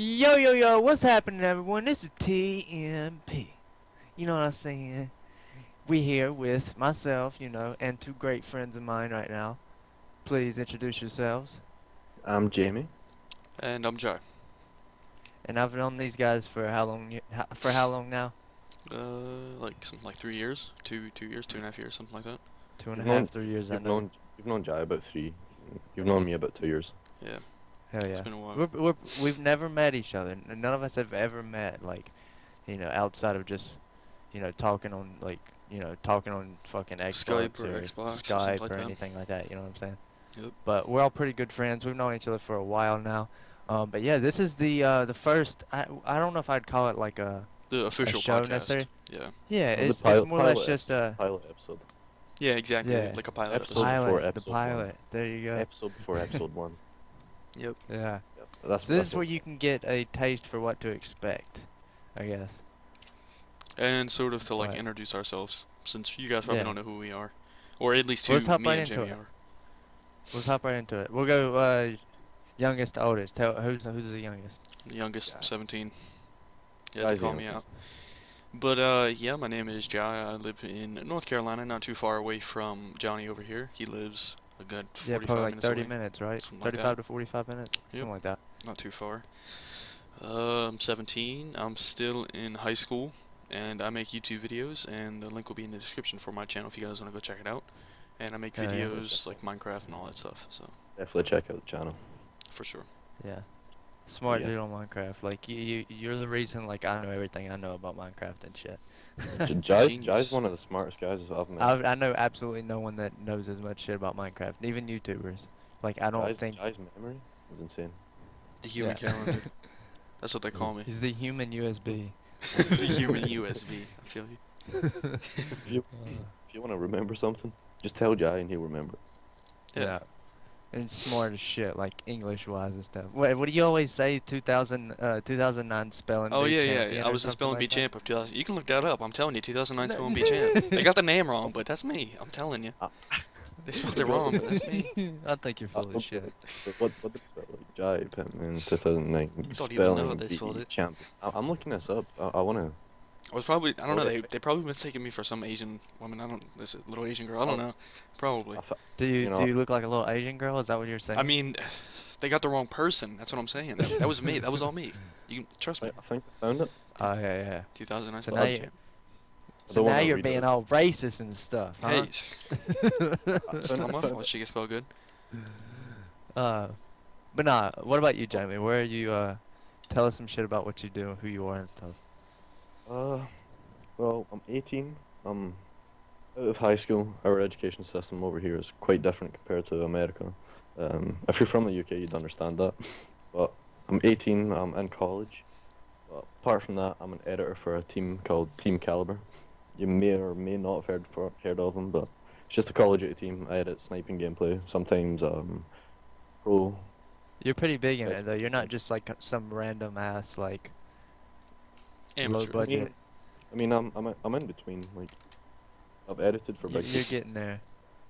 Yo, yo, yo, what's happening, everyone? This is TNP. You know what I'm saying? We here with myself, and two great friends of mine right now. Please introduce yourselves. I'm Jamie. And I'm Joe. And I've known these guys for how long? For how long now? Like something like 3 years, 2 years, 2.5 years, something like that. Two and a You've half, known 3 years, I you've know. known you've known Jai about 3. You've known me about 2 years. Yeah, Hell it's yeah. been a while. We've never met each other. None of us have ever met, like, outside of just, talking on, talking on fucking Skype Xbox or or Xbox or something Skype like or that. anything like that. You know what I'm saying? Yep. But we're all pretty good friends. We've known each other for a while now. But yeah, this is the first. I don't know if I'd call it like The a official show podcast. necessarily. Yeah. Yeah, The it's more or less just pilot episode. Yeah, exactly. yeah, Like a pilot Episode episode. before the episode 1. pilot. There you go. Episode before episode 1. Yep. Yeah. Yep. That's So this that's is where what. you can get a taste for what to expect, I guess. And sort of to like But introduce ourselves, since you guys probably yeah, don't know who we are, or at least well, let's who hop me right and into Jamie it. are. Let's hop right into it. We'll go youngest to oldest. Tell who's the youngest. The youngest, Jai. 17. Yeah, they Jai's the call me out. youngest. But yeah, my name is Jai. I live in North Carolina, not too far away from Johnny over here. He lives a good Yeah, 45 probably like minutes 30 away, minutes, right? something like 35 that. to 45 minutes, Yep, something like that. not too far. I'm 17. I'm still in high school, and I make YouTube videos, and the link will be in the description for my channel if you guys want to go check it out. And I make Hell yeah. videos like Minecraft and all that stuff, so Definitely check out the channel. for sure. Yeah. Smart Yeah. dude on Minecraft. Like you're the reason like I know everything I know about Minecraft and shit. Jai's Genius. one of the smartest guys I've met. I know absolutely no one that knows as much shit about Minecraft, even YouTubers. Like I don't think Jai's memory is insane. The human yeah. calendar. That's what they call me. He's the human USB. The human USB. I feel you. If you if you want to remember something, just tell Jai and he'll remember. Yeah. Yeah. And smart as shit, like English wise and stuff. What do you always say? 2009 spelling Oh bee yeah, yeah. champion I or was the something spelling like bee that? champ of 2000. You can look that up. I'm telling you, 2009 spelling bee No. champ. They got the name wrong, but that's me. I'm telling you. Uh, They spelled it wrong, but that's me. I think you're full of shit. What did they spell like Jai in 2009 You don't even know how spelling they spelled bee it. champ? I'm looking this up. I wanna. I was probably, I don't know, Okay. they probably mistaken me for some Asian woman. I don't, this little Asian girl. I don't know. Probably. I fa- Do you you know, look like a little Asian girl? Is that what you're saying? I mean, they got the wrong person. That's what I'm saying. That was me. That was all me. You can trust me. I think I found it. Oh yeah, yeah. 2009 So But now spelling you champ. I so don't now wanna you're read being it. all racist and stuff, huh? Hey, I it's found, not I my found fault. She can spell good. uh, but nah. What about you, Jamie? Where are you? Tell us some shit about what you do, who you are, and stuff. Uh, well, I'm 18. I'm out of high school. Our education system over here is quite different compared to America. If you're from the UK, you'd understand that. But I'm 18. I'm in college. But apart from that, I'm an editor for a team called Team Caliber. You may or may not have heard of them, but it's just a Call of Duty team. I edit sniping gameplay. Sometimes pro. You're pretty big in Like, it though. You're not just like some random ass like low Amateur. I mean, budget. I'm in between. Like I've edited for big You're people. getting there.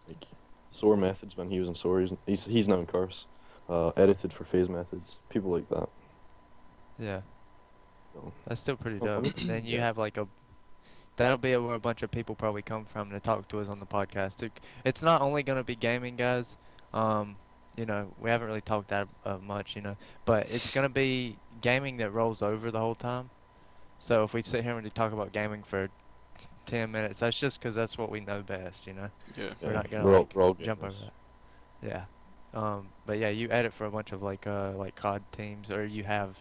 Like Soar Methods when he was in Soar. He's now in Curse. Edited for Phase Methods. People like that. Yeah, So, that's still pretty I'm- dope. Then you yeah. have like a that'll be where a bunch of people probably come from to talk to us on the podcast too. It's not only gonna be gaming, guys. Um, we haven't really talked that much, but it's gonna be gaming that rolls over the whole time. So if we sit here and we talk about gaming for 10 minutes, that's just 'cause that's what we know best. Yeah. We're Yeah, not gonna we're all jump over gamers. that. Yeah. But yeah, you edit for a bunch of like COD teams, or you have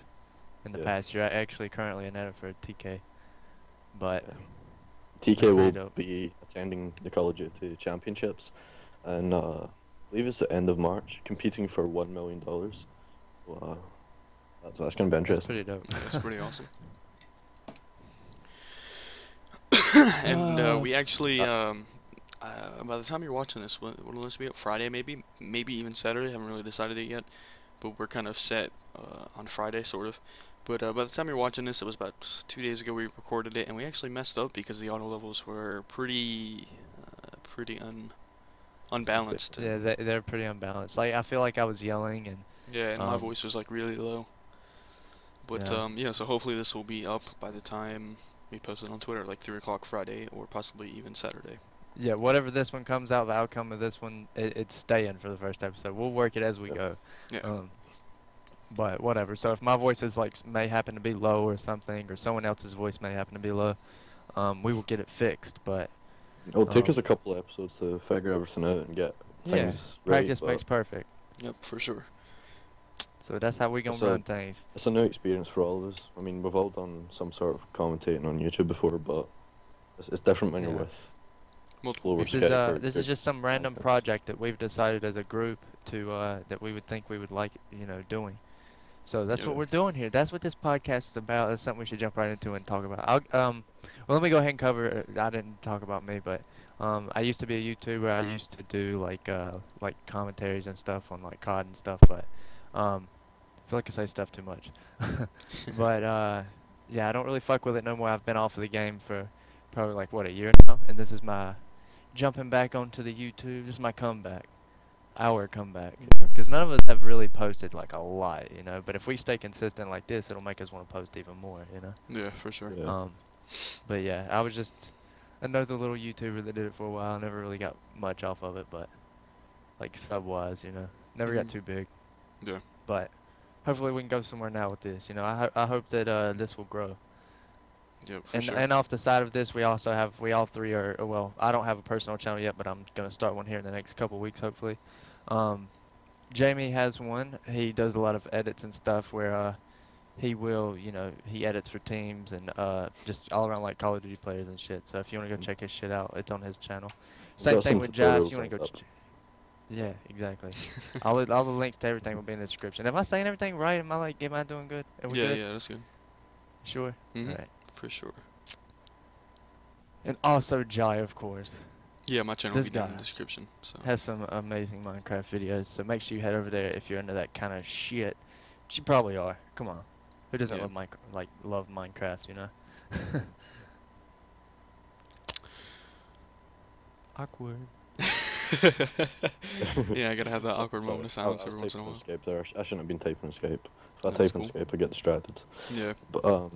in the Yeah. past. You're actually currently an edit for TK, but Yeah. that's TK pretty will dope. be attending the Call of Duty Championships, and I believe it's the end of March, competing for $1 million. Wow, that's gonna be That's interesting. pretty dope. That's pretty awesome. And we actually, by the time you're watching this, what'll this be up? Friday maybe even Saturday. Haven't really decided it yet, but we're kind of set on Friday, sort of. But by the time you're watching this, it was about 2 days ago we recorded it, and we actually messed up because the auto levels were pretty unbalanced. Yeah, they're pretty unbalanced. Like I feel like I was yelling and Yeah, and my um voice was like really low. But Yeah. yeah, so hopefully this will be up by the time we post it on Twitter, like 3 o'clock Friday or possibly even Saturday. Yeah, whatever this one comes out, the outcome of this one, it's staying for the first episode. We'll work it as we Yeah. go. Yeah. But whatever. So if my voice is like may happen to be low or something, or someone else's voice may happen to be low, we will get it fixed. But It'll take um, us a couple of episodes to figure everything out and get yeah, things right, practice but makes perfect. Yep, for sure. So that's how we gonna it's a run things. it's a new experience for all of us. I mean, we've all done some sort of commentating on YouTube before, but it's different when you're Yeah. with Multiple people This with is Skype or this is just some random podcasts. project that we've decided as a group to that we would think we would like, doing. So that's what Yeah. we're doing here. That's what this podcast is about. That's something we should jump right into and talk about. Well, let me go ahead and cover. I didn't talk about me, but I used to be a YouTuber. I used to do like commentaries and stuff on like COD and stuff, but I feel like I say stuff too much. But yeah, I don't really fuck with it no more. I've been off of the game for probably like what, a year now, and this is my jumping back onto the YouTube. This is my comeback. Our comeback. Yeah. Because none of us have really posted like a lot, but if we stay consistent like this, it'll make us want to post even more. Yeah, for sure. Yeah. But yeah, I was just another little YouTuber that did it for a while. Never really got much off of it, but like sub-wise, never got Mhm. too big. Yeah. But hopefully we can go somewhere now with this. I hope that this will grow. Yep, for And sure. and off the side of this, we all three are, well, I don't have a personal channel yet, but I'm gonna start one here in the next couple weeks, hopefully. Um, Jamie has one. He does a lot of edits and stuff where he will, he edits for teams and just all around like Call of Duty players and shit. So if you want to go check his shit out, it's on his channel. We've Same got thing some with Jai. If tutorials you want on to go, that. yeah, exactly. All the links to everything will be in the description. Am I saying everything right? Am I doing good? Are we Yeah, good? yeah, that's good. Sure. Mhm. All right. For sure. And also Jai, of course, Yeah, my channel will this be down in guy the description. So. has some amazing Minecraft videos. So make sure you head over there if you're into that kind of shit. Which you probably are. Come on. Who doesn't Yeah. love Minecraft? Awkward. Yeah, I gotta have that awkward Sorry, moment of silence I every was once in a typing while. Escape there. I shouldn't have been typing escape. If I That's type cool. escape, I get distracted. Yeah. But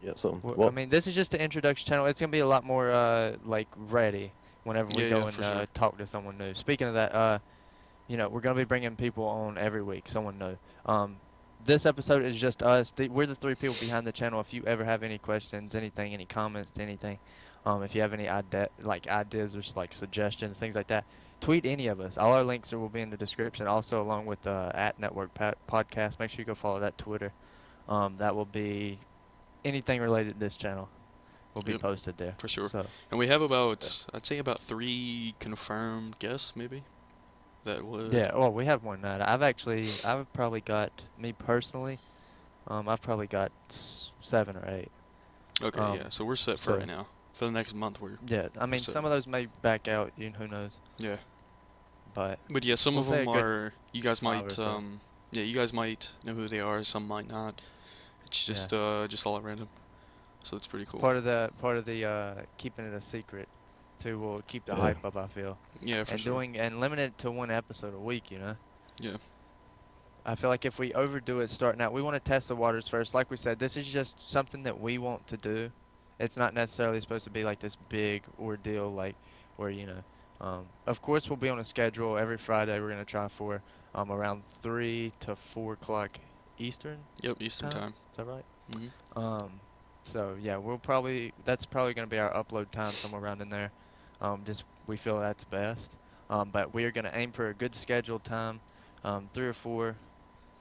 yeah. So Well, I what? mean, this is just the introduction channel. It's gonna be a lot more like ready whenever we Yeah, go yeah, and for sure. talk to someone new. Speaking of that, we're gonna be bringing people on every week, someone new. This episode is just us. We're the three people behind the channel. If you ever have any questions, anything, any comments, anything, if you have any ideas or like suggestions, things like that, tweet any of us. All our links will be in the description. Also, along with at Podcast. Make sure you go follow that Twitter. That will be anything related to this channel will be Yep, posted there. for sure. So And we have about, I'd say about 3 confirmed guests, maybe. That would. yeah, well, we have one night. I've probably got, me personally, I've probably got 7 or 8. Okay, yeah. So we're set for so- right now. For the next month, we're. Yeah, I mean, set. some of those may back out. Who knows? Yeah. But But yeah, some We'll of say a them good are. You guys 5 or might. so. Yeah, you guys might know who they are. Some might not. It's just all at random. So it's pretty cool. part of the keeping it a secret, too, will keep the Yeah. hype up. I feel. Yeah, for And sure. limited it to one episode a week. Yeah. I feel like if we overdo it starting out, we want to test the waters first. Like we said, this is just something that we want to do. It's not necessarily supposed to be like this big ordeal, like where of course we'll be on a schedule every Friday. We're gonna try for around 3 to 4 o'clock Eastern. Yep, Eastern Time? time. Is that right? Mhm. So yeah, that's probably gonna be our upload time, somewhere around in there. Just we feel that's best. But we are gonna aim for a good scheduled time, 3 or 4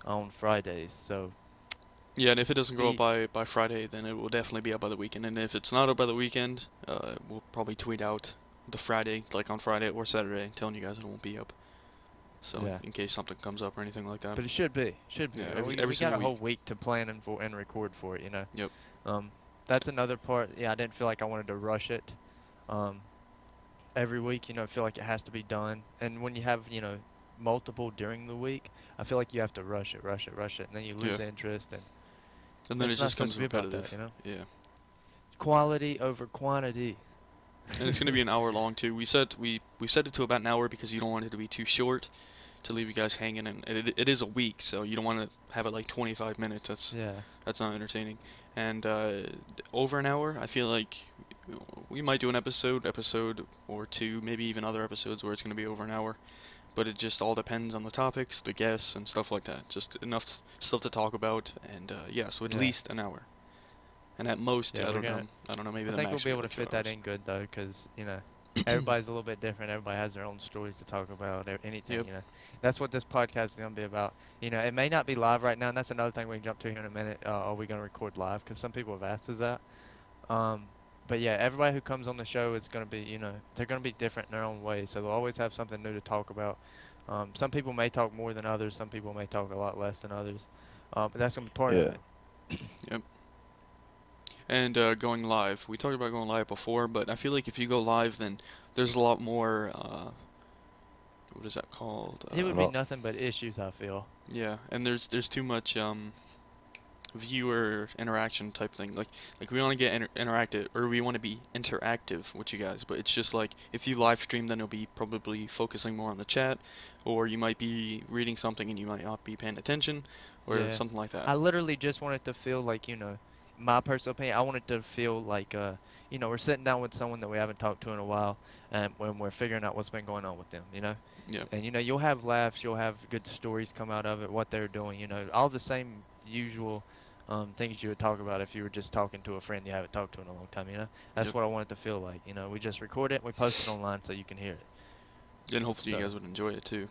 on Fridays. So Yeah, and if it doesn't go up Be- by Friday, then it will definitely be up by the weekend. And if it's not up by the weekend, we'll probably tweet out the Friday, like on Friday or Saturday, telling you guys it won't be up. So Yeah. in case something comes up or anything like that. But it should be. Should be. Yeah, We every got single a whole week to plan and record for it. Yep. That's another part. Yeah, I didn't feel like I wanted to rush it. Every week, I feel like it has to be done. And when you have, multiple during the week, I feel like you have to rush it, and then you lose Yeah. interest. And And then it it's not just comes supposed to be about repetitive. that, Yeah. Quality over quantity. And it's gonna be an hour long too. We set it to about an hour because you don't want it to be too short. to leave you guys hanging, and it is a week, so you don't want to have it like 25 minutes. Yeah. That's not entertaining. And over an hour, I feel like we might do an episode or two, maybe even other episodes where it's going to be over an hour. But it just all depends on the topics, the guests, and stuff like that. Just enough stuff to talk about, and yeah, so at Yeah. least an hour. And at most, Yeah, I we're don't know. gonna- I don't know. Maybe I the think we'll max be could able be to 2 fit that hours. in good though, because everybody's a little bit different. Everybody has their own stories to talk about. Anything, Yep. That's what this podcast is gonna be about. It may not be live right now, and that's another thing we can jump to here in a minute. Are we gonna record live? Because some people have asked us that. But yeah, everybody who comes on the show is gonna be, they're gonna be different in their own way. So they'll always have something new to talk about. Some people may talk more than others. Some people may talk a lot less than others. But that's gonna be part of Yeah. it. Yep. And going live. We talked about going live before, but I feel like if you go live, then there's a lot more. What is that called? It would be Well- nothing but issues, I feel. Yeah, and there's too much viewer interaction type thing. Like we want to get interactive, or we want to be interactive with you guys. But it's just like if you live stream, then it'll be probably focusing more on the chat, or you might be reading something and you might not be paying attention, or Yeah. something like that. I literally just want it to feel like, my personal opinion, I want it to feel like, we're sitting down with someone that we haven't talked to in a while, and when we're figuring out what's been going on with them, Yeah. And, you'll have laughs, you'll have good stories come out of it, what they're doing, all the same usual things you would talk about if you were just talking to a friend you haven't talked to in a long time, That's Yep. what I want it to feel like, We just record it and we post it online so you can hear it. And hopefully So- you guys would enjoy it too.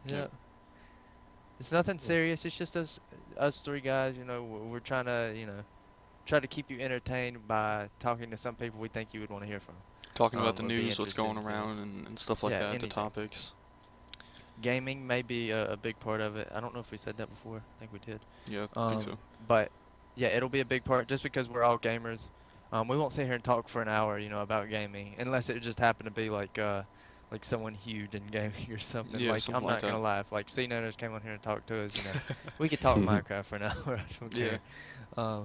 Yeah. It's nothing serious. It's just us three guys. We're trying to, try to keep you entertained by talking to some people we think you would want to hear from. Talking about the Would be news, what's going interesting to- around, and stuff like Yeah, that, anything. the topics. Gaming may be a big part of it. I don't know if we said that before. I think we did. Yeah, I think so. But yeah, it'll be a big part just because we're all gamers. We won't sit here and talk for an hour, about gaming, unless it just happened to be like someone huge in gaming or something. Yeah, Like something I'm like not gonna that. lie, if like CNowners came on here and talked to us, we could talk Minecraft for an hour. I don't Yeah. care.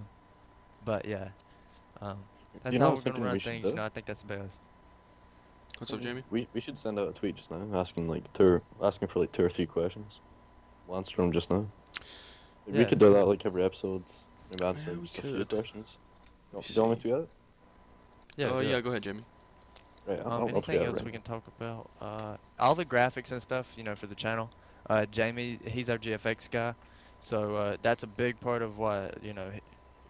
But yeah, that's You know how what we're I'm gonna run thinking we should things. do? I think that's the best. What's up, Jamie? We should send out a tweet just now asking asking for like 2 or 3 questions. We'll answer them just now. We Yeah. could do that like every episode. Maybe Yeah, answer we just a few could. questions. me Do you want me to see. do that? Yeah. Oh do yeah, it. go ahead, Jamie. Right. I'll Anything figure it else out we right can talk about? All the graphics and stuff, for the channel. Jamie, he's our GFX guy, so that's a big part of why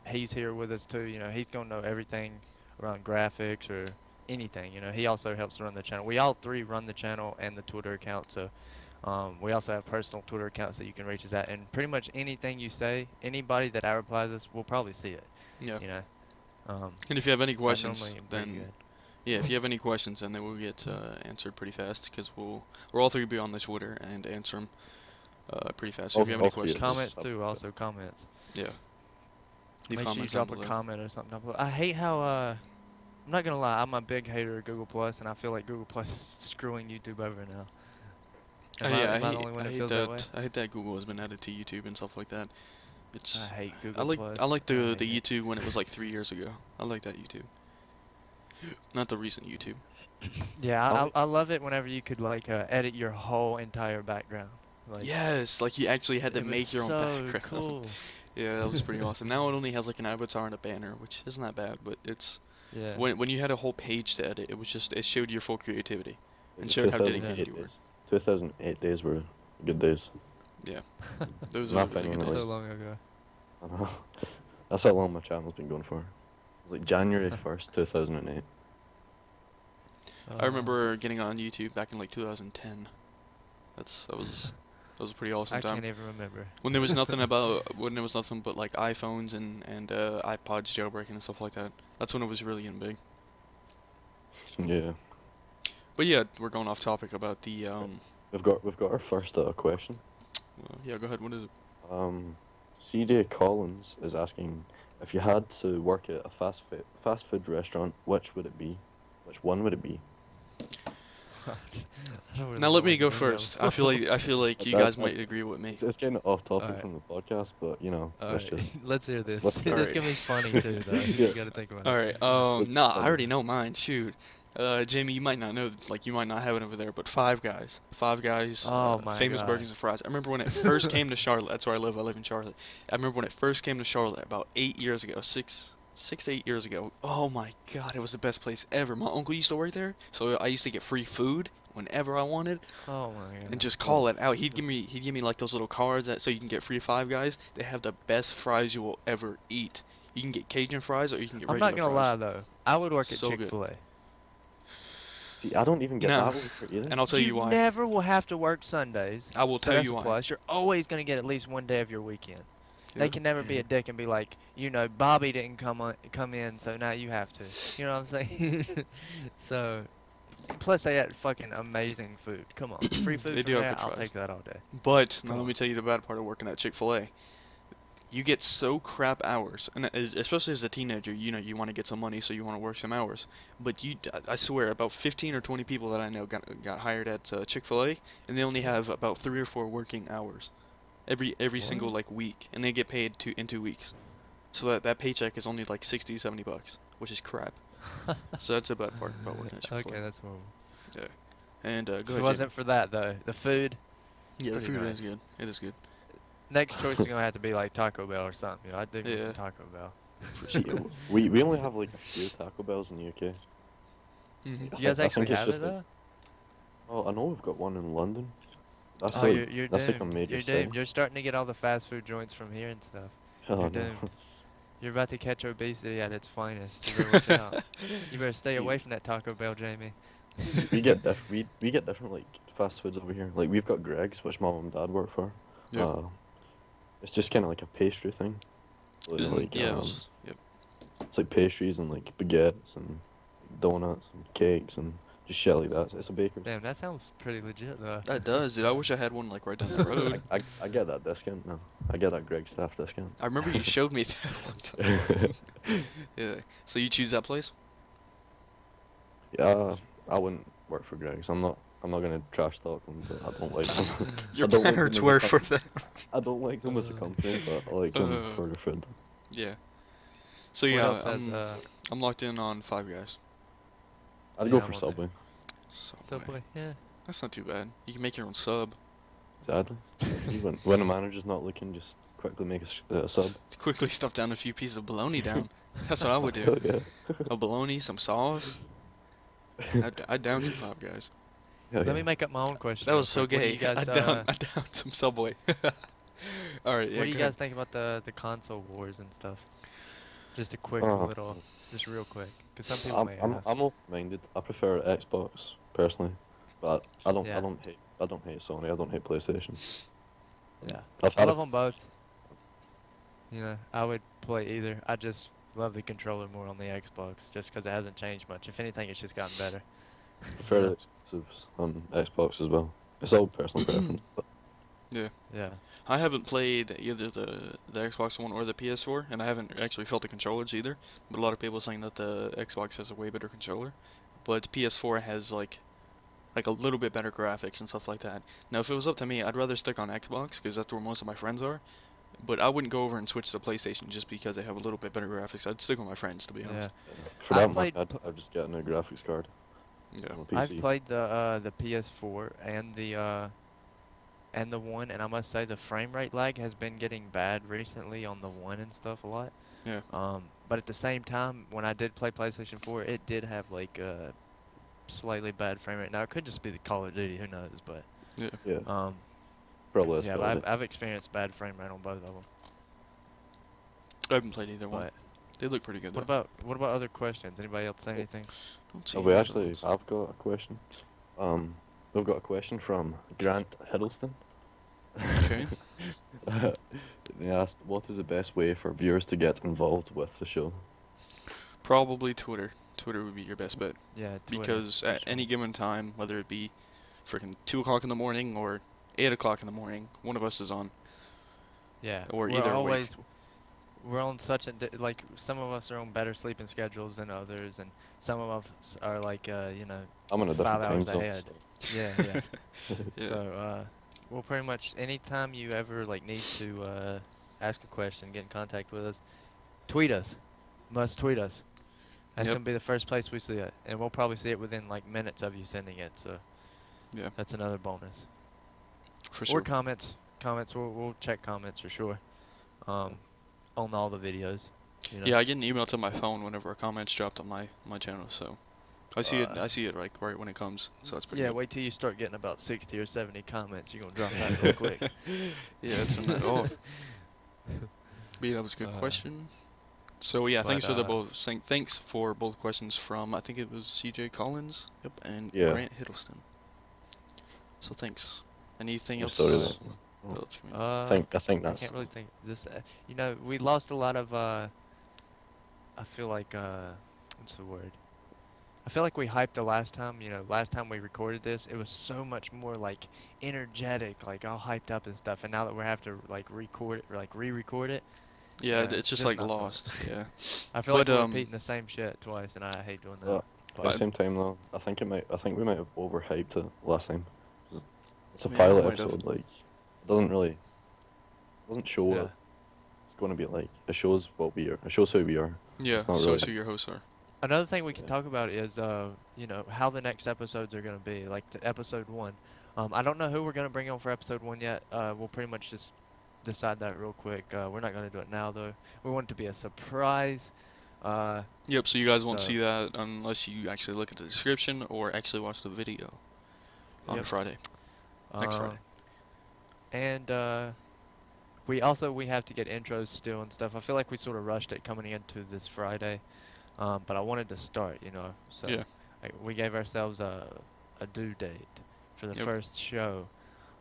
he's here with us too. He's gonna know everything around graphics or anything. He also helps run the channel. We all three run the channel and the Twitter account, so we also have personal Twitter accounts that you can reach us at. And pretty much anything you say, anybody that replies us, will probably see it. Yeah. And if you have any I questions, normally am pretty then good. yeah, if you have any questions, then they will get answered pretty fast because we'll all three be on the Twitter and answer them pretty fast. So if you have any All three of questions, us. Comments Up too, to- also comments. yeah, leave Make sure you comments down drop a below. comment or something down below. I hate how I'm not gonna lie, I'm a big hater of Google Plus, and I feel like Google Plus is screwing YouTube over now. Am Yeah, am I the only one I that hate feels that. that way? I hate that Google has been added to YouTube and stuff like that. It's I hate Google I like Plus. I like the hate it. YouTube when it was like 3 years ago. I like that YouTube. Not the recent YouTube. Yeah, Oh. I love it whenever you could like edit your whole entire background. Like, Yes, like you actually had to it was make your own so background. cool. Yeah, that was pretty awesome. Now it only has like an avatar and a banner, which isn't that bad, but it's Yeah. when you had a whole page to edit, it showed your full creativity. The And showed how 2008 dedicated you were. days. 2008 days were good days. Yeah, those My are really opinion good at so days. long ago. I know. That's how long my channel's been going for. It was like January 1st, 2008. I remember getting on YouTube back in like 2010. That was a pretty awesome I time. can't even remember. When there was nothing but like iPhones and iPods jailbreaking and stuff like that. That's when it was really getting big. Yeah. But yeah, we're going off topic about the We've got our first question. yeah, go ahead. What is it? CJ Collins is asking if you had to work at a fast food restaurant, which would it be? Which one would it be? I don't really Now know let me what go to first. I feel like you That- guys that- might agree with me. It's kind of off topic Alright. from the podcast, but let's Alright, just. let's hear this. let's This start. is gonna be funny too, though. You Yeah. gotta think about All it. right. Nah, I funny. already know mine. Shoot. Jamie, you might not know, like you might not have it over there, but Five Guys, Oh my famous gosh. burgers and fries. I remember when it first came to Charlotte. That's where I live. I live in Charlotte. I remember when it first came to Charlotte about 8 years ago, six to 8 years ago. Oh my God, it was the best place ever. My uncle used to work there, so I used to get free food whenever I wanted, Oh my and god. just call it out. He'd give me like those little cards so you can get free Five Guys. They have the best fries you will ever eat. You can get Cajun fries or you can get I'm not regular gonna fries. lie though. I would work at So good. Chick-fil-A. See, I don't even get No, that one for either. and I'll tell you You why. never will have to work Sundays. I will So tell that's you a why. plus. You're always gonna get at least one day of your weekend. They Yeah. can never be a dick and be like, Bobby didn't come in, so now you have to. You know what I'm saying? So, plus they had fucking amazing food. Come on, free food They from do have there. good I'll fries. take that all day. But now Come let on. me tell you the bad part of working at Chick-fil-A. You get so crap hours, and especially as a teenager, you want to get some money, so you want to work some hours. But I swear, about 15 or 20 people that I know got hired at Chick-fil-A, and they only have about 3 or 4 working hours every single What? like week, and they get paid in 2 weeks. So that paycheck is only like 60, $70, which is crap. So that's the bad part about working at Chick-fil-A. Okay, that's horrible. Yeah. And go If it ahead, wasn't for that though, the food. Jamie. Yeah, the pretty food nice. is good. It is good. Next choice is gonna have to be like Taco Bell or something. I'd dig me Yeah. some Taco Bell. For See, sure. we only have like a few Taco Bells in the UK. Mhm. You guys I actually think it's have just it though? Oh, I know we've got one in London. That's Oh, like you're that's like a doomed. major You're city. doomed. You're starting to get all the fast food joints from here and stuff. Oh You're no. doomed. You're about to catch obesity at its finest. You better watch out. You better stay See, away from that Taco Bell, Jamie. we get different like fast foods over here. Like we've got Greg's, which my mum and dad work for. Yeah. It's just kind of like a pastry thing. So it's Isn't like yeah. Yep. it's like pastries and like baguettes and donuts and cakes and just shit like that. It's a baker's. Damn, that sounds pretty legit though. That does, dude. I wish I had one like right down the road. I get that discount now. I get that Greg staff discount. I remember you showed me that one time. Yeah. So you choose that place? Yeah, I wouldn't work for Greg's. I'm not gonna trash talk them, but I don't like them. Your I don't like them parents as a work for company. them. I don't like them as a company, but I like them for the food. Yeah. So What yeah, else has I'm locked in on Five Guys. I'd Yeah, go I'm for on Subway. Subway? Yeah. That's not too bad. You can make your own sub. Sadly, when a manager's not looking, just quickly make a sub. Quickly stuff down a few pieces of bologna down. That's what I would Hell do. yeah. A bologna, some sauce. I'd down some Five Guys. Hell Let yeah. me make up my own question. That real was so quick. What do gay. you guys, I down some Subway. All right. Yeah. what do you go guys ahead. think about the console wars and stuff? Just a quick Uh, little, just real quick, because some people may ask. I'm open-minded. I prefer Xbox personally, but I don't Yeah. I don't hate Sony. I don't hate PlayStation. Yeah. I've I had love them both. I would play either. I just love the controller more on the Xbox, just because it hasn't changed much. If anything, it's just gotten better. prefer the exclusives on Xbox as well. It's all personal preference. But Yeah. I haven't played either the Xbox One or the PS4, and I haven't actually felt the controllers either. But a lot of people are saying that the Xbox has a way better controller, but PS4 has like a little bit better graphics and stuff like that. Now, if it was up to me, I'd rather stick on Xbox because that's where most of my friends are. But I wouldn't go over and switch to PlayStation just because they have a little bit better graphics. I'd stick with my friends, to be Yeah. honest. for I that played one, I'd just get a new graphics card Yeah. on a I've PC. played the PS4 and the one, and I must say the frame rate lag has been getting bad recently on the one and stuff a lot. Yeah. But at the same time, when I did play PlayStation 4, it did have like a slightly bad frame rate. Now it could just be the Call of Duty, who knows? But Yeah, probably. yeah, but I've experienced bad frame rate on both of them. I haven't played either one. But They look pretty good. what though. about other questions? Anybody else say anything? Don't see Oh, we any actually others. have got a question. We've got a question from Grant Hiddleston. Okay. They asked, what is the best way for viewers to get involved with the show? Probably Twitter. Twitter would be your best bet. Yeah, Twitter, Because for at sure. any given time, whether it be freaking 2 o'clock in the morning or 8 o'clock in the morning, one of us is on. Yeah, Or we're either awake. always we're on such a like some of us are on better sleeping schedules than others, and some of us are like I'm in a 5 different time hours zone. ahead. Yeah, yeah. Yeah. So well, pretty much anytime you ever like need to ask a question, get in contact with us, tweet us. Must tweet us. That's Yep. gonna be the first place we see it, and we'll probably see it within like minutes of you sending it. So Yeah, that's another bonus. for Or sure. comments. We'll check comments for sure. Um, on all the videos. You know. Yeah, I get an email to my phone whenever a comment's dropped on my channel, so I see it. I see it like right when it comes, so that's pretty Yeah, good. wait till you start getting about 60 or 70 comments. You're gonna drop that real quick. Yeah, turn that off. But yeah, that was a good Uh, question. So yeah, but thanks for both questions from I think it was CJ Collins, yep, and Yeah. Grant Hiddleston. So thanks. Anything No else? story there. Else coming? I think I that's. can't really think. This, we lost a lot of. I feel like what's the word? I feel like we hyped the last time. Last time we recorded this, it was so much more like energetic, like all hyped up and stuff. And now that we have to like record it, like re-record it, Yeah, it's it's just just like not fun. lost. Yeah. I feel like we're repeating the same shit twice, and I hate doing that. At the But- same time, though, I think we might have overhyped it last time. It's a Yeah, pilot might have. episode. Like, it doesn't show Yeah. what it's going to be like. It shows what we are. It shows who we are. Yeah, It's not so really- it's who your hosts are. Another thing we can Yeah. talk about is, how the next episodes are going to be, like the episode 1. I don't know who we're going to bring on for episode 1 yet. We'll pretty much just decide that real quick. We're not going to do it now, though. We want it to be a surprise. Yep, so you guys won't So- see that unless you actually look at the description or actually watch the video on Yep. Friday. Next Friday. And we have to get intros still and stuff. I feel like we sort of rushed it coming into this Friday. But I wanted to start, so Yeah. we gave ourselves a due date for the Yep. first show,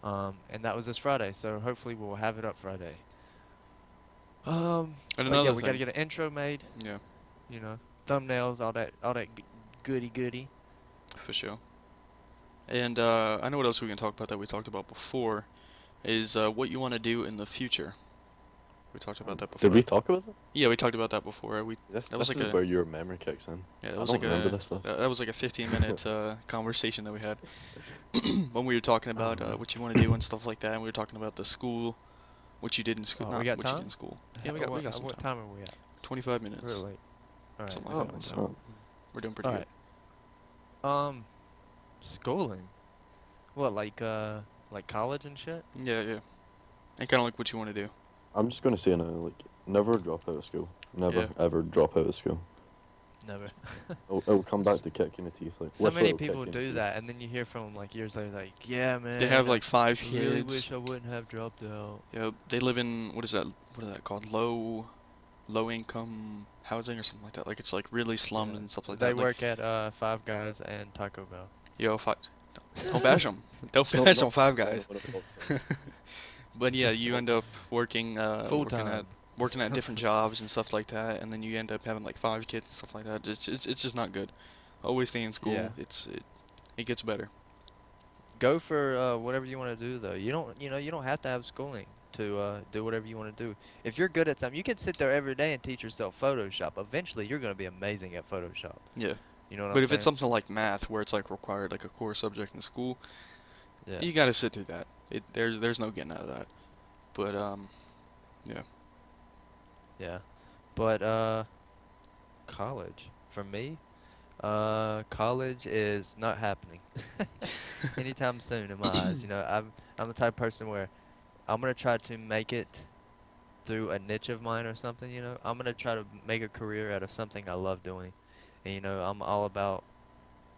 and that was this Friday. So hopefully we'll have it up Friday. And But another yeah, we got to thing. get an intro made, Yeah, thumbnails, all that goody. for sure. And I know what else we can talk about that we talked about before is what you want to do in the future. We talked about that before. Did we talk about that? Yeah, we talked about that before. This That was is like a- where your memory kicks in. Yeah, that I was don't like remember a this stuff. that was like a 15-minute conversation that we had when we were talking about Oh. what you want to do and stuff like that. And we were talking about the school, what you did in school, Oh, not we got what you did time? in school. Yeah, we got some What time. time are we at? 25 minutes. Real late. All right. Something Oh, like that. it's So not. we're doing pretty good. Alright. Schooling. What, like college and shit? Yeah, yeah. And kind of like what you want to do. I'm just gonna say now, like, never drop out of school. Never Yeah. ever drop out of school. Never. It'll come back to kick you in the teeth. Like, So literally many it'll kick people you in the do teeth. that, and then you hear from them like years later, like, yeah, man. They have like 5 I really kids. wish I wouldn't have dropped out. Yeah, they live in what is that called? Low income housing or something like that. Like it's like really slummed Yeah. and stuff like They that. Like, work at Five Guys and Taco Bell. yo, don't bash them. Don't No, bash no, on Five no, Guys. no, no, no, no. But yeah, you end up working Full working at time. working at different jobs and stuff like that, and then you end up having like 5 kids and stuff like that. It's just not good. Always stay in school. Yeah. It gets better. Go for whatever you want to do, though. You don't have to have schooling to do whatever you want to do. If you're good at something, you can sit there every day and teach yourself Photoshop. Eventually, you're gonna be amazing at Photoshop. Yeah. You know what But I'm if saying? it's something like math, where it's like required like a core subject in school, Yeah. you gotta sit through that. There's no getting out of that. But yeah. Yeah. But college for me, college is not happening anytime soon in my eyes. I'm the type of person where I'm gonna try to make it through a niche of mine or something. I'm gonna try to make a career out of something I love doing, and I'm all about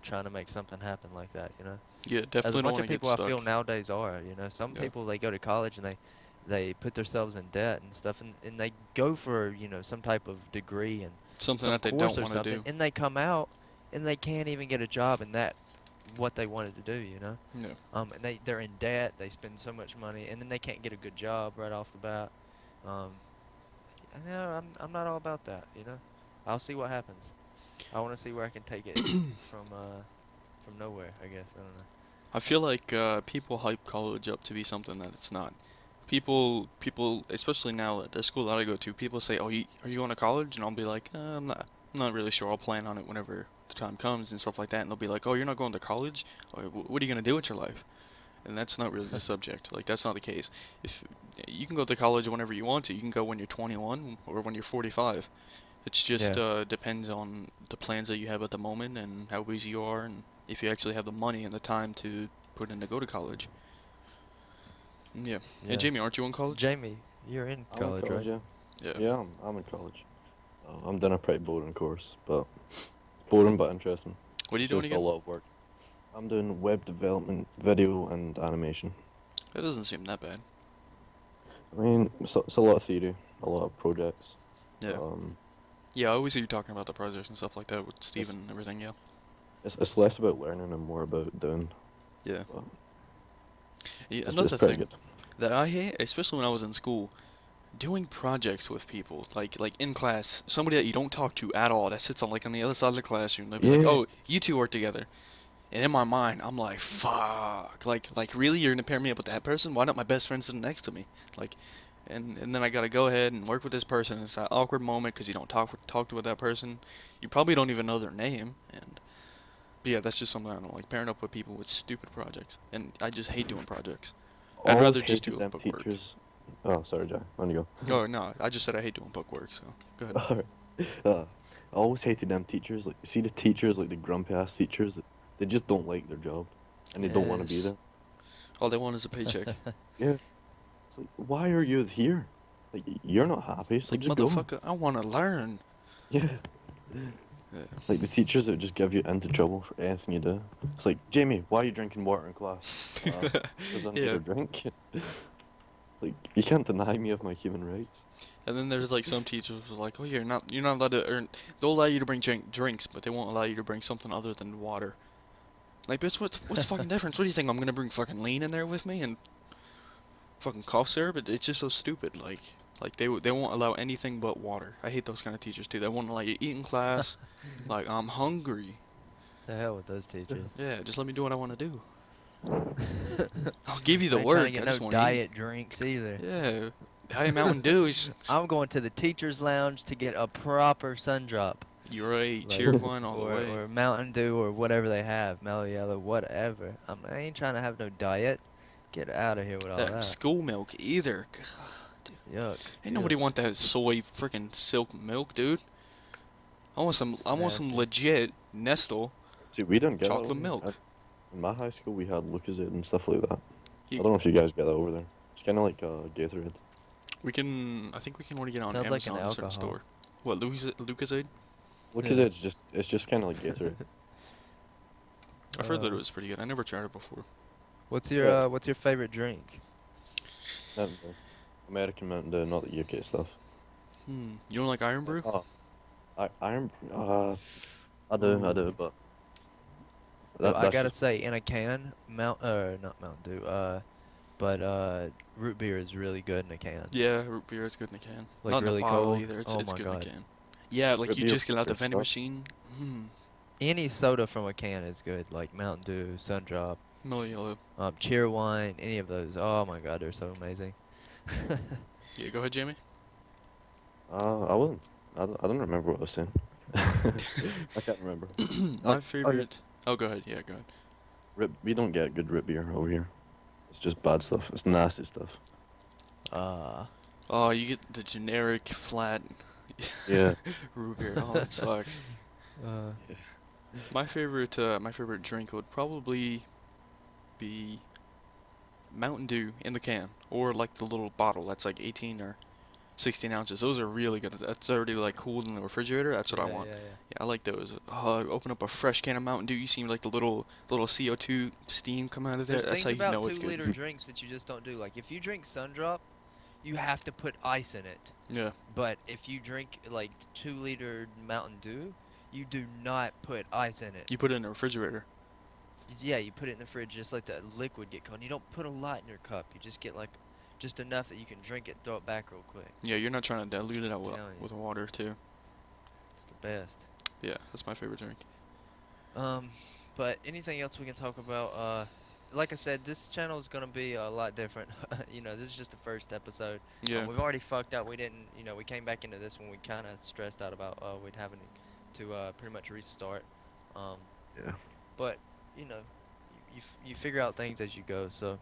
trying to make something happen like that. Yeah, As a definitely don't bunch want of to get people I stuck. feel nowadays are. Some Yeah. people, they go to college and they put themselves in debt and stuff, and they go for some type of degree and Something some that they course don't or want to something, do. and they come out and they can't even get a job in that what they wanted to do. Yeah. And they're in debt. They spend so much money, and then they can't get a good job right off the bat. I'm not all about that. I'll see what happens. I want to see where I can take it from nowhere. I guess I don't know. I feel like people hype college up to be something that it's not. People, especially now at the school that I go to, people say, "Oh, are you going to college?" And I'll be like, I'm not really sure. I'll plan on it whenever the time comes and stuff like that." And they'll be like, "Oh, you're not going to college? Or, what are you gonna do with your life?" And that's not really the subject. Like that's not the case. If you can go to college whenever you want to, you can go when you're 21 or when you're 45. It's just Yeah. depends on the plans that you have at the moment and how busy you are and if you actually have the money and the time to put in to go to college. Yeah. And Yeah. Jamie, aren't you in college? Jamie, you're in I'm in college, college, right? yeah. Yeah. Yeah, I'm in college. I'm doing a pretty boring course, but boring but interesting. What are you It's doing just a again? lot of work. I'm doing web development, video, and animation. That doesn't seem that bad. I mean, it's a lot of theory, a lot of projects. Yeah. Um, Yeah, I always hear you talking about the projects and stuff like that with it's, Steven and everything, yeah. it's less about learning and more about doing. Yeah. But Yeah, it's another pretty thing good. that I hate, especially when I was in school, doing projects with people, like in class, somebody that you don't talk to at all, that sits on the other side of the classroom. They'll be like, Yeah. "Oh, you two work together," and in my mind, I'm like, "Fuck!" Like really, you're gonna pair me up with that person? Why not my best friend sitting next to me? Like, and then I gotta go ahead and work with this person. It's that awkward moment because you don't talk to that person. You probably don't even know their name, and but yeah, that's just something I don't like. Pairing up with people with stupid projects, and I just hate doing projects. I'd Always rather just hated do them book work. teachers. Oh, sorry, Jack. On you Oh no, I just said I hate doing book work, so go ahead. go. Alright. I always hated them teachers. Like, you see the teachers, like the grumpy ass teachers, they just don't like their job, and they don't want to be Yes. there. All they want is a paycheck. Yeah. It's like, why are you here? Like, you're not happy, It's so like, just go. motherfucker, I want to learn. Yeah. Yeah. Like the teachers that just give you into trouble for anything you do. It's like, Jamie, why are you drinking water in class? Because I need Yeah. a drink. It's like, you can't deny me of my human rights. And then there's like some teachers who are like, oh, you're not allowed to earn. They'll allow you to bring drinks, but they won't allow you to bring something other than water. Like, bitch, what's the fucking difference? What do you think? I'm gonna bring fucking lean in there with me and fucking cough syrup? It's just so stupid. Like they won't allow anything but water. I hate those kind of teachers too. They won't allow you to eat in class. Like, I'm hungry. The hell with those teachers. Yeah, just let me do what I want to do. I'll give you the I ain't trying to work. get I no just want to eat. diet drinks either. Yeah, Diet Mountain Dew is. I'm going to the teacher's lounge to get a proper sun drop. You're right. Like, Cheer one all the or, way. or Mountain Dew or whatever they have, Mellow Yellow, whatever. I ain't trying to have no diet. Get out of here with all That that. school milk either. Yuck. Ain't nobody want that soy freaking silk milk, dude. I want some. I want some Nasty. legit Nestle See, we didn't get that chocolate one. milk. In my high school, we had Lucozade and stuff like that. I You- don't know if you guys get that over there. It's kind of like Gatorade. We can. I think we can only get it on Sounds like an Amazon in a certain alcohol. store. What Lucasade? Lucozade's it's just kind of like Gatorade. I've heard that it Uh, was pretty good. I never tried it before. What's Yeah. your favorite drink? Not the American Mountain Dew, not the UK stuff. You don't like Iron Brew? Oh, Iron. I do, but Though I that's gotta just say, in a can, not Mountain Dew, but root beer is really good in a can. Yeah, root beer is good in a can. Like Not in really a bottle cold? either. It's Oh it's my good God. in a can. Yeah, like Root you beer just get out the good vending stuff. machine. Any soda from a can is good, like Mountain Dew, Sun Drop, Mellow Yellow. Cheer Wine, any of those. Oh my God, they're so amazing. Yeah, go ahead, Jamie. I wasn't. I don't remember what I was saying. I can't remember. My Oh, favorite. Oh, go ahead. Yeah, go ahead. We don't get good root beer over here. It's just bad stuff. It's nasty stuff. Oh, you get the generic flat Yeah. root beer. Oh, that sucks. uh, My favorite drink would probably be Mountain Dew in the can, or like the little bottle that's like 18 or 16 ounces. Those are really good. That's already like cooled in the refrigerator. That's what I want. Yeah. Yeah, I like those. Open up a fresh can of Mountain Dew. You see like the little CO2 steam come out of there. There's That's things how you about know it's good. 2-liter drinks that you just don't do. Like if you drink Sun Drop, you have to put ice in it. Yeah. But if you drink like 2-liter Mountain Dew, you do not put ice in it. You put it in the refrigerator. Yeah, you put it in the fridge, just let the liquid get cold. You don't put a lot in your cup. You just get like just enough that you can drink it, throw it back real quick. Yeah, you're not trying to dilute it out Telling you. with water too. It's the best. Yeah, that's my favorite drink. But anything else we can talk about? Like I said, this channel is gonna be a lot different. You know, this is just the first episode. Yeah. We've already fucked up. We didn't, you know, we came back into this when we kind of stressed out about we'd having to pretty much restart. Yeah. But you know, you figure out things as you go. So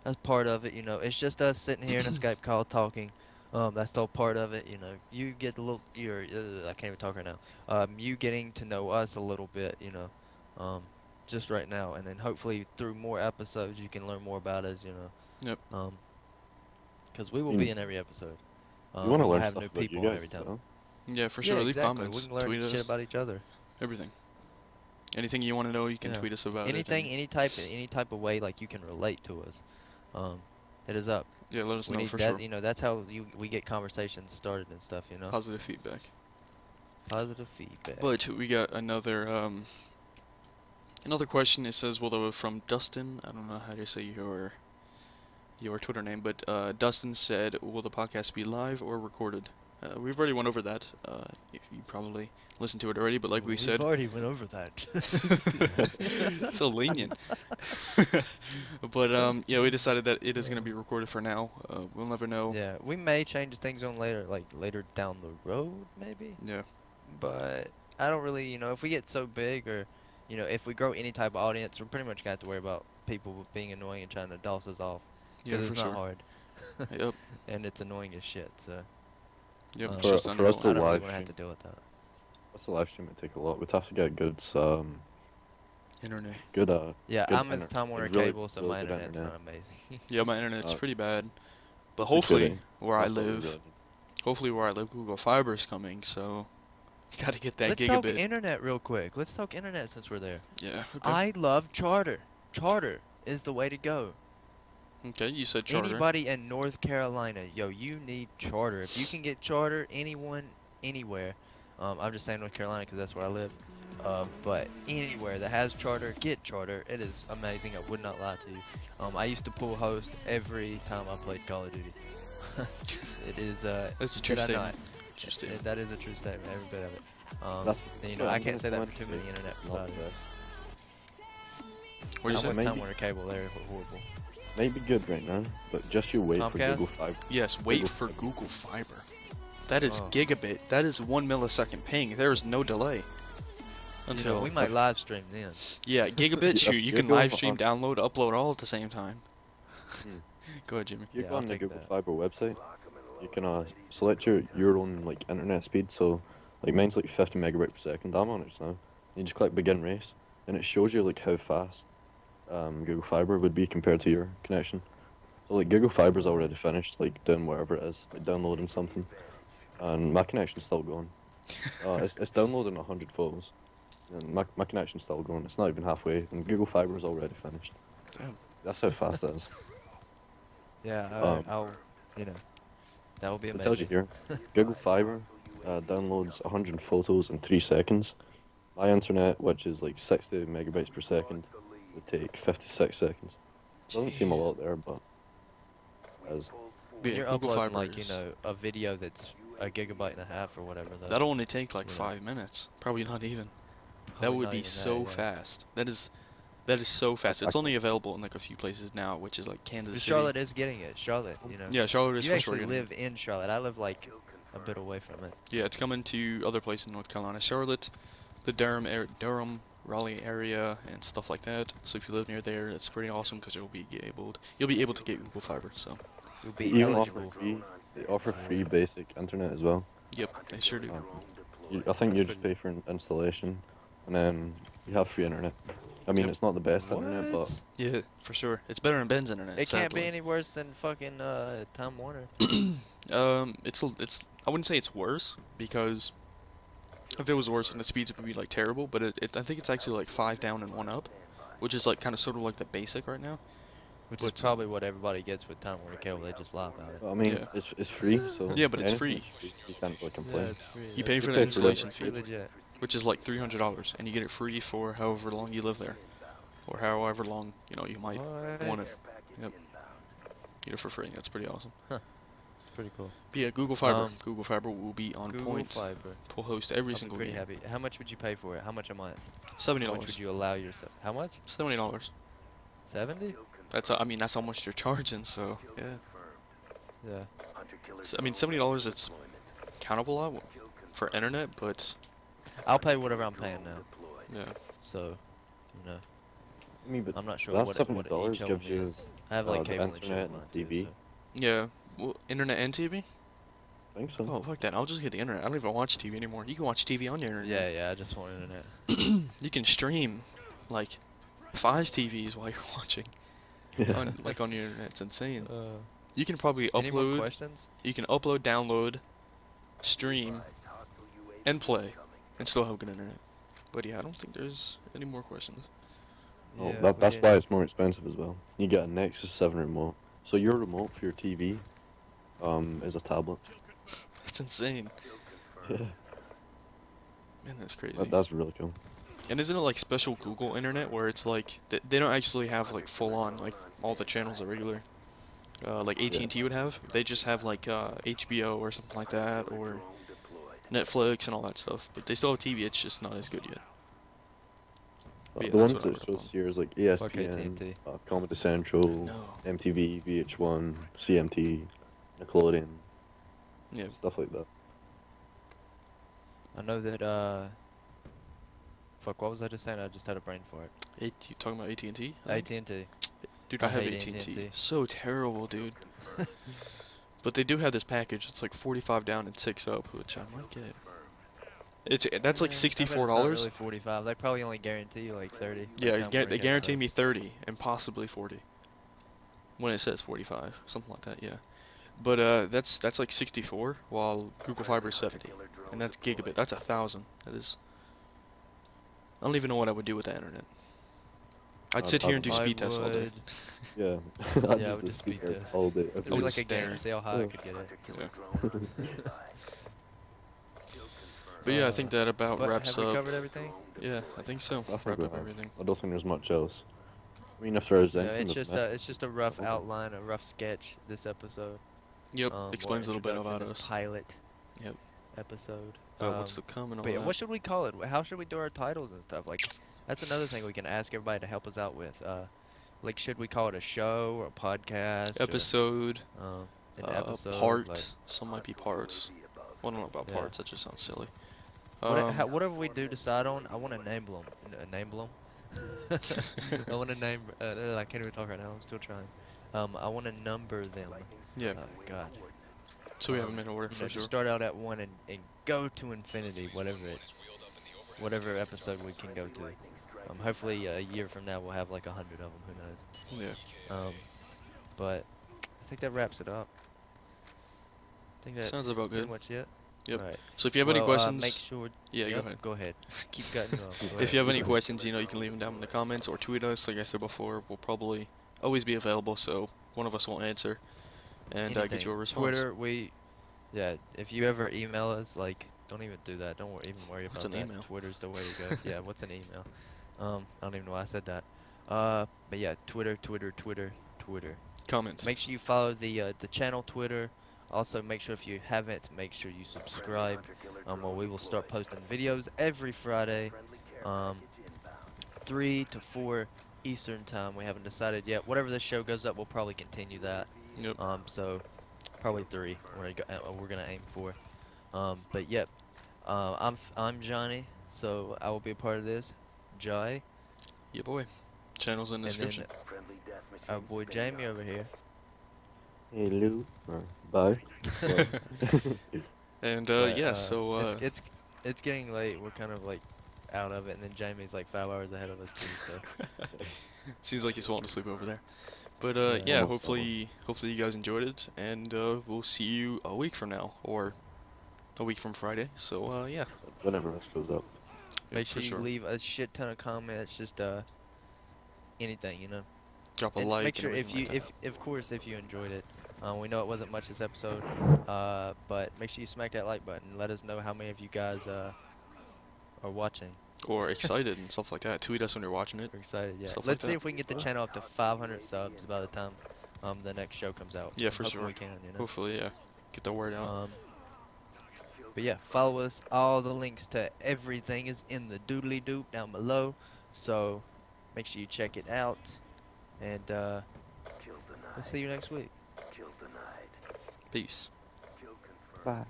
that's part of it. You know, it's just us sitting here in a Skype call talking. That's still part of it, you know. You get a little, I can't even talk right now. You getting to know us a little bit, you know, just right now, and then hopefully through more episodes you can learn more about us, you know. Yep. 'Cause we will I be mean, in every episode. you want to And we'll learn have stuff new about you people on guys, every time. though. Yeah, for Yeah, sure. Leave exactly. We comments, can learn tweet shit us, about each other. everything. Anything you want to know, you can Yeah. tweet us about it. Anything, any type of way like you can relate to us. Hit us up. Yeah, let us We know need for that, sure. you know, that's how we get conversations started and stuff, you know. Positive feedback. Positive feedback. But we got another question. It says, well, from Dustin. I don't know how to say your Twitter name, but Dustin said, will the podcast be live or recorded? We've already went over that. If you probably listened to it already, but like we said, we've already went over that. so lenient. But yeah, we decided that it is going to be recorded for now. We'll never know. Yeah, we may change things on later, like later down the road, maybe. Yeah. But I don't really, you know, if we get so big or, you know, if we grow any type of audience, we're pretty much got to worry about people being annoying and trying to doss us off. Yeah, Because for it's not sure. hard. Yep. And it's annoying as shit, so. Yep. Um, It's just for us undergoing. to I don't really live want to have to stream. deal with that. That's a live stream. Would take a lot. We'd have to get good, Internet. good Yeah, good I'm as internet. Time Warner Really, cable, so really my good internet's internet. not amazing. Yeah, my internet's Uh, pretty bad. But That's hopefully, exciting. where I That's what we live, really need. hopefully where I live, Google Fiber is coming. So, you gotta get that Let's talk gigabit. internet real quick. Let's talk internet since we're there. Yeah. Okay. I love Charter. Charter is the way to go. Okay. You said Charter. Anybody in North Carolina, yo, you need Charter. If you can get Charter, anyone, anywhere. I'm just saying North Carolina because that's where I live. But anywhere that has Charter, get Charter. It is amazing. I would not lie to you. I used to pull host every time I played Call of Duty. It is. That's a true did I statement. not? True statement. That is a true statement. Every bit of it. That's- And, you know, I can't say that for too many internet Not the providers. best. What do you I say? want Maybe- Time Warner cable. They're horrible. Might be good right now, but just you wait for Comcast? Google Fiber. Yes. Wait Google for Fiber. Google Fiber. That is Oh. gigabit. That is 1 millisecond ping. There is no delay. You Until know, we might live stream then. yeah, gigabit. If Shoot, you can Google live stream, Fi- download, upload all at the same time. Hmm. Go ahead, Jimmy. If you Yeah, go I'll on the take Google that. Fiber website, you can select your own like internet speed. So like mine's like 50 megabytes per second. I'm on it now. You just click begin race, and it shows you like how fast Google Fiber would be compared to your connection. So like Google Fiber's already finished, like doing whatever it is, like downloading something, and my connection's still going. It's downloading 100 photos, and my connection's still going. It's not even halfway, and Google Fiber's already finished. Damn. That's how fast it is. Yeah, I'll, you know, that will be It amazing. tells you here. Google Fiber downloads 100 photos in 3 seconds. My internet, which is like 60 megabytes per second, would take 56 seconds. Doesn't seem a Jeez. lot there, but it is. But yeah, You're Google uploading Fiber like, you is- know, a video that's a gigabyte and a half or whatever. Though. That'll only take like Yeah. 5 minutes. Probably not even. That Probably would not be even so yeah. fast. That is so fast. It's only available in like a few places now, which is like Kansas But City. Charlotte is getting it. Charlotte, you know. Yeah, Charlotte is You for sure actually getting it. live in Charlotte. I live like a bit away from it. Yeah, it's coming to other places in North Carolina. Charlotte, the Durham, Raleigh area, and stuff like that. So if you live near there, it's pretty awesome because you'll be able to get Google Fiber. So You'll be Even offer eligible. free. They offer free basic internet as well. yep, they sure do. I think you That's just pay for an installation, and then you have free internet. I mean, Yep. it's not the best internet, but What? Yeah, for sure. It's better than Ben's internet. It can't be sadly. any worse than fucking Time Warner. It's I wouldn't say it's worse because if it was worse, then the speeds would be like terrible. But I think it's actually like 5 down and 1 up, which is like kind of sort of like the basic right now. Which is probably what everybody gets with Time Warner cable. They just lie about it. I mean, Yeah. it's free, so Yeah, but it's anything free. is You can't really complain. it's free. You pay for the pay for installation It's fee, legit. which is like $300, and you get it free for however long you live there, or however long you might want it. Yep. Get it for free. That's pretty awesome. It's pretty cool. But yeah, Google Fiber. Um, Google Fiber will be on Google point. Fiber. We'll host every I'll be single pretty game. happy. How much would you pay for it? How much a month? $70. How much would you allow yourself? How much? $70. 70? That's that's how much you're charging. So yeah. Yeah. So, I mean, $70. It's kind of a lot for internet, but I'll pay whatever I'm paying now. yeah. So, you know, I mean, but I'm not sure that what $70 each of gives them you is. I have like the cable and shit internet on and mine too, TV. so- Yeah. Well, internet and TV. I think so. Oh, fuck that. I'll just get the internet. I don't even watch TV anymore. You can watch TV on your internet. Yeah, I just want internet. You can stream, like, 5 TVs while you're watching Yeah. on on the internet. It's insane. Uh, You can probably any more upload. questions? You can upload, download, stream, and play, and still have good internet. But yeah, I don't think there's any more questions. Oh, Yeah, we that's didn't- why it's more expensive as well. You get a Nexus 7 remote. So your remote for your TV, is a tablet. That's insane. Yeah. Man, that's crazy. That's really cool. And isn't it like special Google internet where it's like they don't actually have like full on like all the channels are regular, like AT&T would have. They just have like HBO or something like that, or Netflix and all that stuff. But they still have TV. It's just not as good yet. Yeah, The that's ones what I that would shows have here is like Fuck ESPN, AT&T. Comedy Central, No. MTV, VH1, CMT, Nickelodeon, Yeah. stuff like that. I know that, fuck, what was I just saying? I just had a brain fart. You talking about AT&T? AT&T. Dude, I I have hate AT&T. AT&T. So terrible, dude. But they do have this package. It's like 45 down and 6 up, which I might get. That's like I bet it's $64. not really 45. They probably only guarantee you like 30. Yeah, they guarantee me 30 and possibly 40. When it says 45, something like that, yeah. But that's like 64, while Google Fiber is 70, and that's gigabit. That's 1,000. That is. I don't even know what I would do with that internet. I'd sit here and do I speed tests all day. would- Yeah. Yeah, I would just speed test. all day. It would was like a stare. game. See how high I Yeah. could get it. Yeah. But yeah, I think that about But wraps have we up. covered everything? Yeah, I think so. I think Wrap we up have. everything. I don't think there's much else. I mean, if there's Yeah, anything, it's just a rough outline, a rough sketch. This episode. Yep, More explains a little bit about introduction, this us. Pilot. Yep. Episode. What's to come and all But yeah, that. what should we call it? How should we do our titles and stuff? Like, that's another thing we can ask everybody to help us out with. Like, should we call it a show or a podcast? Episode, Or, an episode. part. Like, Some might be parts. Well, I don't know about Yeah. parts. That just sounds silly. whatever we do decide on, I want to name them. Name them. I want to name. I can't even talk right now. I'm still trying. I want to number them. Yeah. God. So we have them in order You for know, sure. just start out at 1 and go to infinity, whatever episode we can go to. Hopefully a year from now we'll have like 100 of them. Who knows? Yeah. But I think that wraps it up. I think that's Sounds about pretty good. much it. Yep. All right. So if you have any Well, questions, make sure. yeah, Yep, go ahead. Go ahead. Keep cutting you off. Go If ahead. you have any questions, you know, you can leave them down in the comments or tweet us. Like I said before, we'll probably always be available, so one of us will answer and get Anything. you a response. Twitter, yeah. If you ever email us, like, don't even do that. Don't even worry What's about an that. email? Twitter's the way to go. Yeah. What's an email? I don't even know why I said that. But yeah, Twitter. Comment. Make sure you follow the channel Twitter. Also, make sure if you haven't, make sure you subscribe. Well, we will start posting videos every Friday, 3 to 4 Eastern time. We haven't decided yet. Whatever the show goes up, we'll probably continue that. Yep. So probably 3. We're gonna aim for. But yep. I'm Johnny, so I will be a part of this. Jai, Yeah, boy. Channel's in the and then description. our boy Jamie over here. Hello. Or bye. And But, yeah, so it's getting late. We're kind of like out of it, and then Jamie's like 5 hours ahead of us too. So seems like he's wanting to sleep over there. But Yeah. yeah, Almost hopefully you guys enjoyed it, and we'll see you a week from now, or a week from Friday. So yeah. Whenever this goes up. make for sure you leave a shit ton of comments. Just anything, you know. Drop a And like. make sure and if you everything like that. of course if you enjoyed it. We know it wasn't much this episode, but make sure you smack that like button. Let us know how many of you guys are watching. Or excited and stuff like that. Tweet us when you're watching it. We're excited. Yeah. Stuff like Let's see that. if we can get the channel up to 500 subs by the time the next show comes out. Yeah, for Hopefully sure. we can, you know. Hopefully, yeah. Get the word out. But yeah, follow us. All the links to everything is in the doodly doop down below. So make sure you check it out. And we'll see you next week. Peace. Bye.